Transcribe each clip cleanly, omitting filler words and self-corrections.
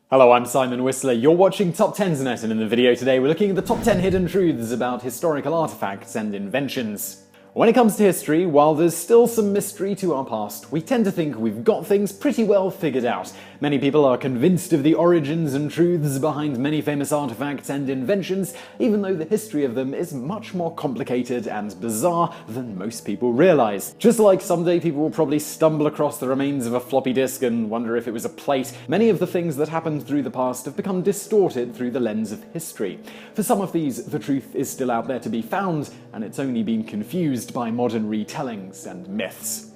Hello, I'm Simon Whistler, you're watching TopTenzNet, and in the video today we're looking at the top 10 hidden truths about historical artifacts and inventions. When it comes to history, while there's still some mystery to our past, we tend to think we've got things pretty well figured out. Many people are convinced of the origins and truths behind many famous artifacts and inventions, even though the history of them is much more complicated and bizarre than most people realize. Just like someday people will probably stumble across the remains of a floppy disk and wonder if it was a plate, many of the things that happened through the past have become distorted through the lens of history. For some of these, the truth is still out there to be found, and it's only been confused by modern retellings and myths.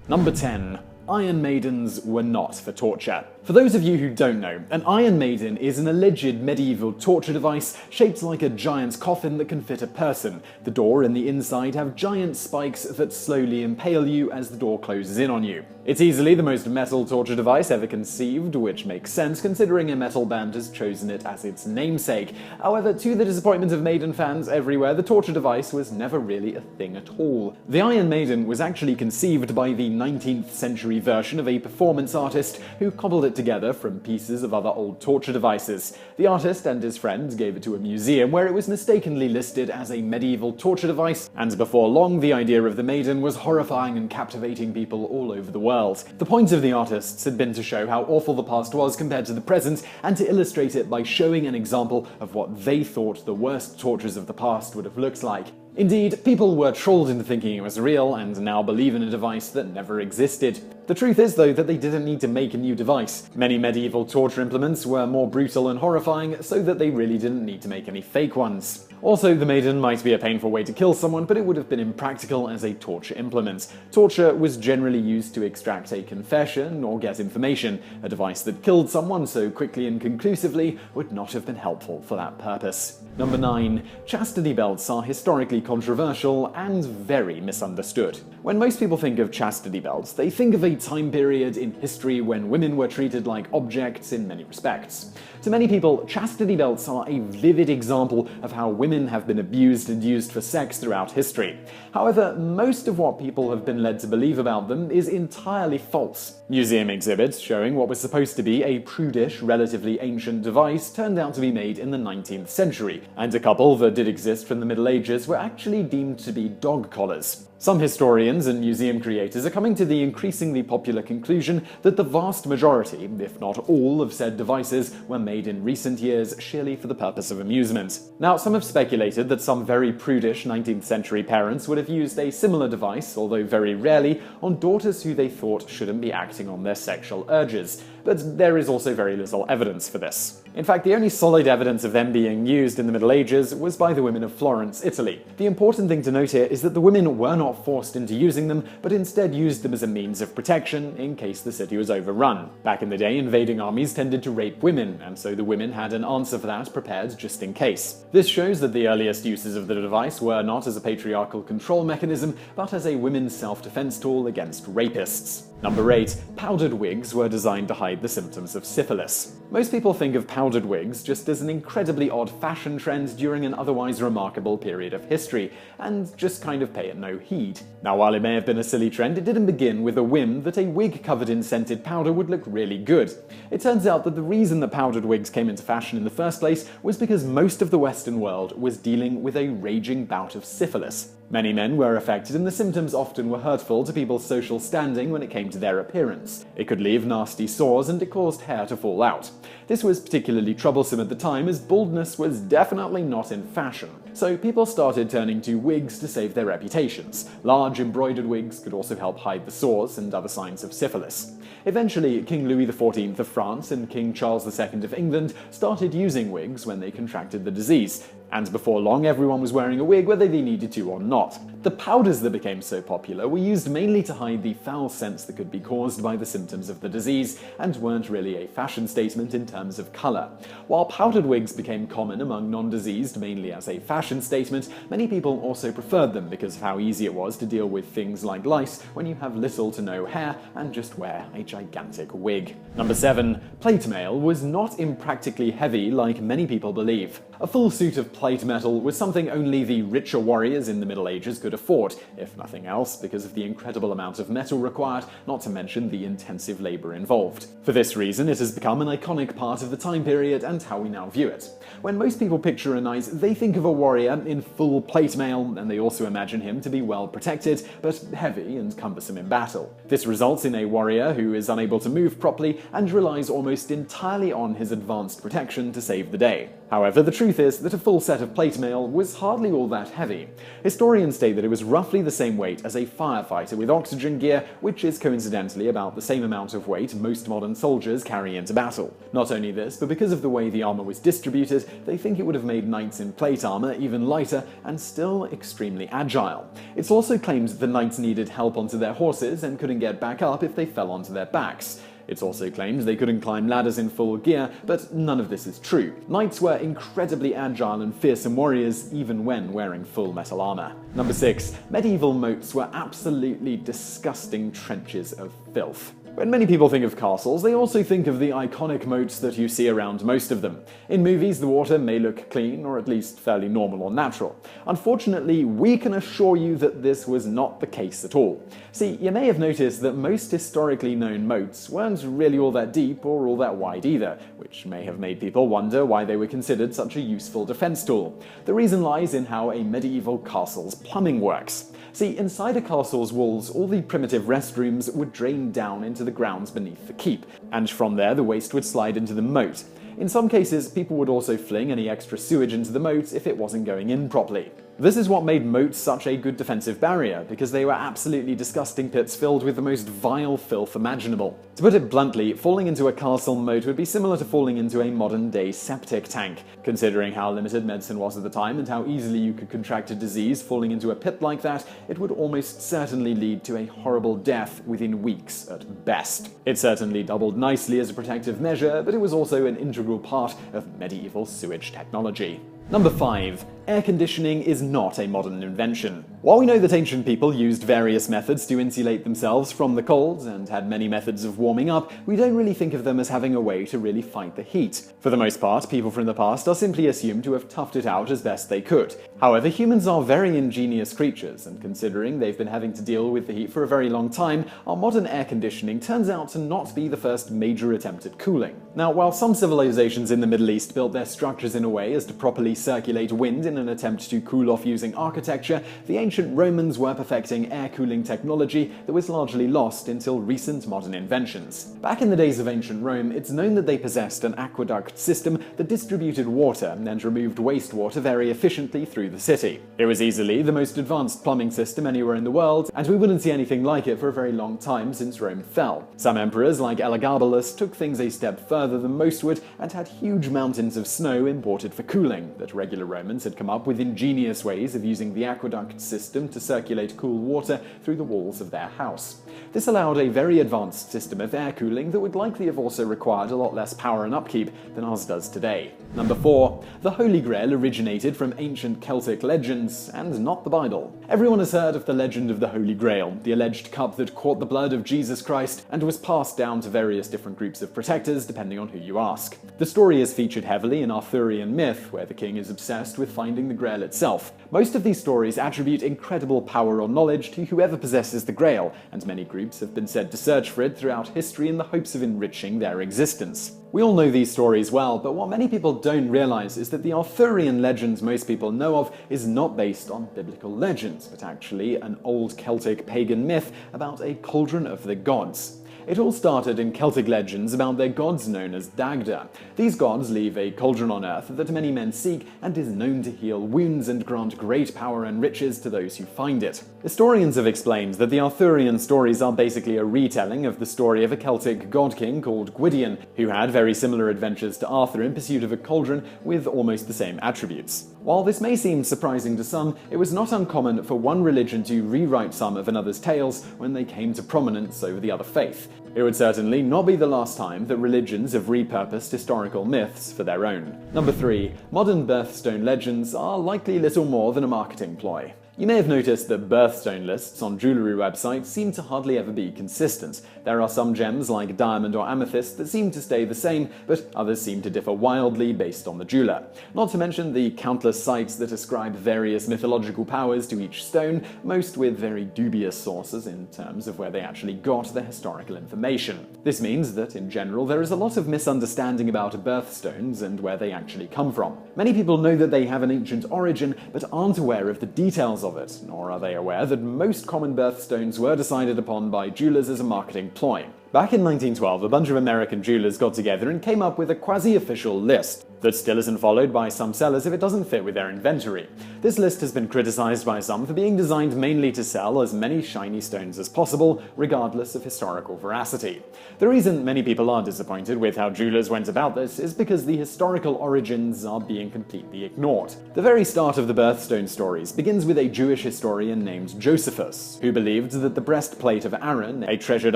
Number 10. Iron Maidens were not for torture. For those of you who don't know, an Iron Maiden is an alleged medieval torture device shaped like a giant's coffin that can fit a person. The door and the inside have giant spikes that slowly impale you as the door closes in on you. It's easily the most metal torture device ever conceived, which makes sense considering a metal band has chosen it as its namesake. However, to the disappointment of Maiden fans everywhere, the torture device was never really a thing at all. The Iron Maiden was actually conceived by the 19th century version of a performance artist who cobbled it together from pieces of other old torture devices. The artist and his friends gave it to a museum where it was mistakenly listed as a medieval torture device, and before long the idea of the Maiden was horrifying and captivating people all over the world. The point of the artists had been to show how awful the past was compared to the present, and to illustrate it by showing an example of what they thought the worst tortures of the past would have looked like. Indeed, people were trolled into thinking it was real and now believe in a device that never existed. The truth is, though, that they didn't need to make a new device. Many medieval torture implements were more brutal and horrifying, so that they really didn't need to make any fake ones. Also, the Maiden might be a painful way to kill someone, but it would have been impractical as a torture implement. Torture was generally used to extract a confession or get information. A device that killed someone so quickly and conclusively would not have been helpful for that purpose. Number 9. Chastity belts are historically controversial and very misunderstood. When most people think of chastity belts, they think of a time period in history when women were treated like objects in many respects. To many people, chastity belts are a vivid example of how women have been abused and used for sex throughout history. However, most of what people have been led to believe about them is entirely false. Museum exhibits showing what was supposed to be a prudish, relatively ancient device turned out to be made in the 19th century, and a couple that did exist from the Middle Ages were actually deemed to be dog collars. Some historians and museum creators are coming to the increasingly popular conclusion that the vast majority, if not all, of said devices were made in recent years sheerly for the purpose of amusement. Now, some have speculated that some very prudish 19th century parents would have used a similar device, although very rarely, on daughters who they thought shouldn't be acting on their sexual urges. But there is also very little evidence for this. In fact, the only solid evidence of them being used in the Middle Ages was by the women of Florence, Italy. The important thing to note here is that the women were not forced into using them, but instead used them as a means of protection in case the city was overrun. Back in the day, invading armies tended to rape women, and so the women had an answer for that prepared just in case. This shows that the earliest uses of the device were not as a patriarchal control mechanism, but as a women's self-defense tool against rapists. Number 8. Powdered wigs were designed to hide the symptoms of syphilis. Most people think of powdered wigs just as an incredibly odd fashion trend during an otherwise remarkable period of history, and just kind of pay it no heed. Now, while it may have been a silly trend, it didn't begin with a whim that a wig covered in scented powder would look really good. It turns out that the reason that powdered wigs came into fashion in the first place was because most of the Western world was dealing with a raging bout of syphilis. Many men were affected, and the symptoms often were hurtful to people's social standing when it came to their appearance. It could leave nasty sores, and it caused hair to fall out. This was particularly troublesome at the time, as baldness was definitely not in fashion. So people started turning to wigs to save their reputations. Large embroidered wigs could also help hide the sores and other signs of syphilis. Eventually, King Louis XIV of France and King Charles II of England started using wigs when they contracted the disease, and before long everyone was wearing a wig whether they needed to or not. The powders that became so popular were used mainly to hide the foul scents that could be caused by the symptoms of the disease, and weren't really a fashion statement in terms of colour. While powdered wigs became common among non-diseased mainly as a fashion fashion statement, many people also preferred them because of how easy it was to deal with things like lice when you have little to no hair and just wear a gigantic wig. Number 7. Plate mail was not impractically heavy like many people believe. A full suit of plate metal was something only the richer warriors in the Middle Ages could afford, if nothing else because of the incredible amount of metal required, not to mention the intensive labor involved. For this reason, it has become an iconic part of the time period and how we now view it. When most people picture a knight, they think of a warrior in full plate mail, and they also imagine him to be well protected, but heavy and cumbersome in battle. This results in a warrior who is unable to move properly and relies almost entirely on his advanced protection to save the day. However, the truth is that a full set of plate mail was hardly all that heavy. Historians state that it was roughly the same weight as a firefighter with oxygen gear, which is coincidentally about the same amount of weight most modern soldiers carry into battle. Not only this, but because of the way the armor was distributed, they think it would have made knights in plate armor even lighter and still extremely agile. It's also claimed that the knights needed help onto their horses and couldn't get back up if they fell onto their backs. It's also claimed they couldn't climb ladders in full gear, but none of this is true. Knights were incredibly agile and fearsome warriors even when wearing full metal armor. Number 6. Medieval moats were absolutely disgusting trenches of filth. When many people think of castles, they also think of the iconic moats that you see around most of them. In movies, the water may look clean, or at least fairly normal or natural. Unfortunately, we can assure you that this was not the case at all. See, you may have noticed that most historically known moats weren't really all that deep or all that wide either, which may have made people wonder why they were considered such a useful defense tool. The reason lies in how a medieval castle's plumbing works. See, inside a castle's walls, all the primitive restrooms would drain down into the grounds beneath the keep, and from there the waste would slide into the moat. In some cases, people would also fling any extra sewage into the moat if it wasn't going in properly. This is what made moats such a good defensive barrier, because they were absolutely disgusting pits filled with the most vile filth imaginable. To put it bluntly, falling into a castle moat would be similar to falling into a modern-day septic tank. Considering how limited medicine was at the time and how easily you could contract a disease falling into a pit like that, it would almost certainly lead to a horrible death within weeks at best. It certainly doubled nicely as a protective measure, but it was also an integral part of medieval sewage technology. Number 5. Air conditioning is not a modern invention. While we know that ancient people used various methods to insulate themselves from the cold and had many methods of warming up, we don't really think of them as having a way to really fight the heat. For the most part, people from the past are simply assumed to have toughed it out as best they could. However, humans are very ingenious creatures, and considering they've been having to deal with the heat for a very long time, our modern air conditioning turns out to not be the first major attempt at cooling. Now, while some civilizations in the Middle East built their structures in a way as to properly circulate wind in an attempt to cool off using architecture, the ancient Romans were perfecting air cooling technology that was largely lost until recent modern inventions. Back in the days of ancient Rome, it's known that they possessed an aqueduct system that distributed water and removed wastewater very efficiently through the city. It was easily the most advanced plumbing system anywhere in the world, and we wouldn't see anything like it for a very long time since Rome fell. Some emperors, like Elagabalus, took things a step further than most would and had huge mountains of snow imported for cooling that regular Romans had come up with ingenious ways of using the aqueduct system to circulate cool water through the walls of their house. This allowed a very advanced system of air cooling that would likely have also required a lot less power and upkeep than ours does today. Number 4. The Holy Grail originated from ancient Celtic legends, and not the Bible. Everyone has heard of the legend of the Holy Grail, the alleged cup that caught the blood of Jesus Christ and was passed down to various different groups of protectors depending on who you ask. The story is featured heavily in Arthurian myth, where the king is obsessed with finding the Grail itself. Most of these stories attribute incredible power or knowledge to whoever possesses the Grail, and many groups have been said to search for it throughout history in the hopes of enriching their existence. We all know these stories well, but what many people don't realize is that the Arthurian legends most people know of is not based on biblical legends, but actually an old Celtic pagan myth about a cauldron of the gods. It all started in Celtic legends about their gods known as Dagda. These gods leave a cauldron on earth that many men seek and is known to heal wounds and grant great power and riches to those who find it. Historians have explained that the Arthurian stories are basically a retelling of the story of a Celtic god-king called Gwydion, who had very similar adventures to Arthur in pursuit of a cauldron with almost the same attributes. While this may seem surprising to some, it was not uncommon for one religion to rewrite some of another's tales when they came to prominence over the other faith. It would certainly not be the last time that religions have repurposed historical myths for their own. Number 3. Modern birthstone legends are likely little more than a marketing ploy. You may have noticed that birthstone lists on jewellery websites seem to hardly ever be consistent. There are some gems like diamond or amethyst that seem to stay the same, but others seem to differ wildly based on the jeweller. Not to mention the countless sites that ascribe various mythological powers to each stone, most with very dubious sources in terms of where they actually got their historical information. This means that, in general, there is a lot of misunderstanding about birthstones and where they actually come from. Many people know that they have an ancient origin, but aren't aware of the details of it, nor are they aware that most common birthstones were decided upon by jewelers as a marketing ploy. Back in 1912, a bunch of American jewelers got together and came up with a quasi-official list that still isn't followed by some sellers if it doesn't fit with their inventory. This list has been criticized by some for being designed mainly to sell as many shiny stones as possible, regardless of historical veracity. The reason many people are disappointed with how jewelers went about this is because the historical origins are being completely ignored. The very start of the birthstone stories begins with a Jewish historian named Josephus, who believed that the breastplate of Aaron, a treasured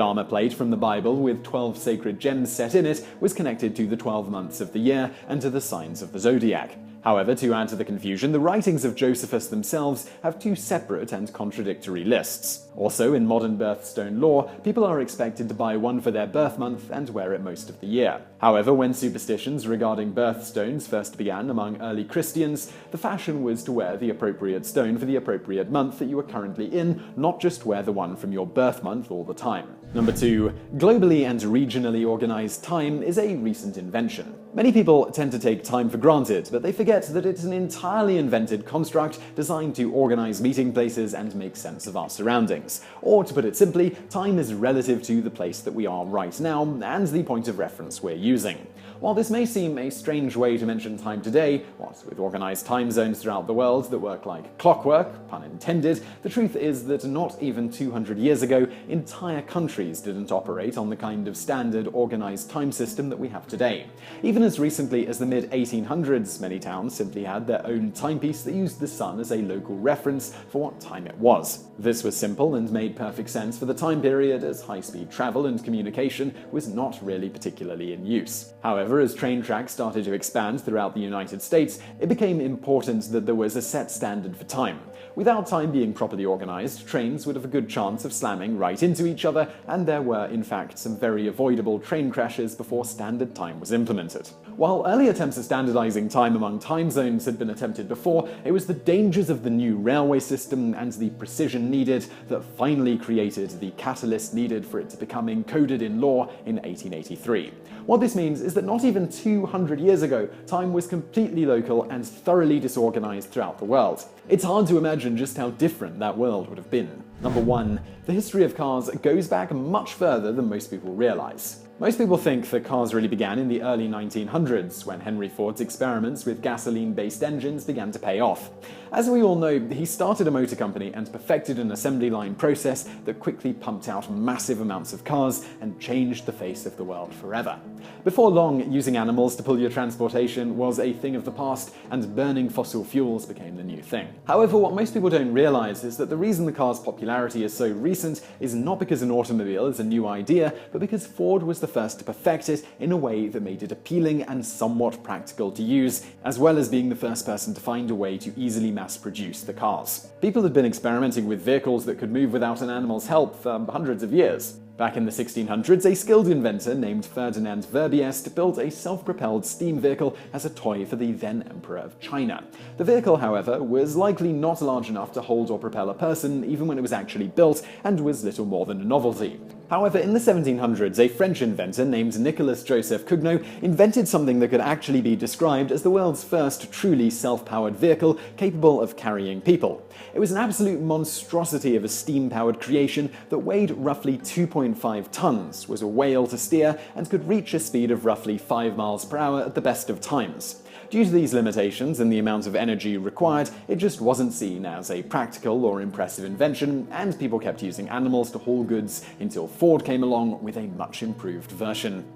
armor plate from the Bible with 12 sacred gems set in it, was connected to the 12 months of the year and to the signs of the zodiac. However, to add to the confusion, the writings of Josephus themselves have two separate and contradictory lists. Also, in modern birthstone lore, people are expected to buy one for their birth month and wear it most of the year. However, when superstitions regarding birthstones first began among early Christians, the fashion was to wear the appropriate stone for the appropriate month that you are currently in, not just wear the one from your birth month all the time. Number 2. Globally and regionally organized time is a recent invention. Many people tend to take time for granted, but they forget that it's an entirely invented construct designed to organize meeting places and make sense of our surroundings. Or, to put it simply, time is relative to the place that we are right now and the point of reference we're using. While this may seem a strange way to mention time today, what with organized time zones throughout the world that work like clockwork, pun intended, the truth is that not even 200 years ago, entire countries didn't operate on the kind of standard organized time system that we have today. Even as recently as the mid-1800s, many towns simply had their own timepiece that used the sun as a local reference for what time it was. This was simple and made perfect sense for the time period, as high-speed travel and communication was not really particularly in use. However, as train tracks started to expand throughout the United States, it became important that there was a set standard for time. Without time being properly organized, trains would have a good chance of slamming right into each other, and there were, in fact, some very avoidable train crashes before standard time was implemented. While early attempts at standardizing time among time zones had been attempted before, it was the dangers of the new railway system and the precision needed that finally created the catalyst needed for it to become encoded in law in 1883. What this means is that not even 200 years ago, time was completely local and thoroughly disorganized throughout the world. It's hard to imagine just how different that world would have been. Number 1. The history of cars goes back much further than most people realize. Most people think that cars really began in the early 1900s, when Henry Ford's experiments with gasoline-based engines began to pay off. As we all know, he started a motor company and perfected an assembly line process that quickly pumped out massive amounts of cars and changed the face of the world forever. Before long, using animals to pull your transportation was a thing of the past, and burning fossil fuels became the new thing. However, what most people don't realize is that the reason the car's popularity is so recent is not because an automobile is a new idea, but because Ford was the first to perfect it in a way that made it appealing and somewhat practical to use, as well as being the first person to find a way to easily mass-produce the cars. People had been experimenting with vehicles that could move without an animal's help for hundreds of years. Back in the 1600s, a skilled inventor named Ferdinand Verbiest built a self-propelled steam vehicle as a toy for the then Emperor of China. The vehicle, however, was likely not large enough to hold or propel a person even when it was actually built, and was little more than a novelty. However, in the 1700s, a French inventor named Nicolas Joseph Cugnot invented something that could actually be described as the world's first truly self-powered vehicle capable of carrying people. It was an absolute monstrosity of a steam-powered creation that weighed roughly 2.5 tons, was a whale to steer, and could reach a speed of roughly 5 miles per hour at the best of times. Due to these limitations and the amount of energy required, it just wasn't seen as a practical or impressive invention, and people kept using animals to haul goods until Ford came along with a much improved version.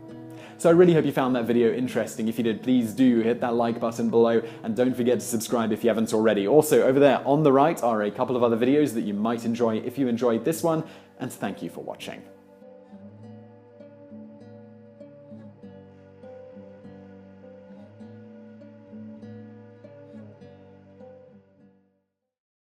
So I really hope you found that video interesting. If you did, please do hit that like button below, and don't forget to subscribe if you haven't already. Also, over there on the right are a couple of other videos that you might enjoy if you enjoyed this one, and thank you for watching.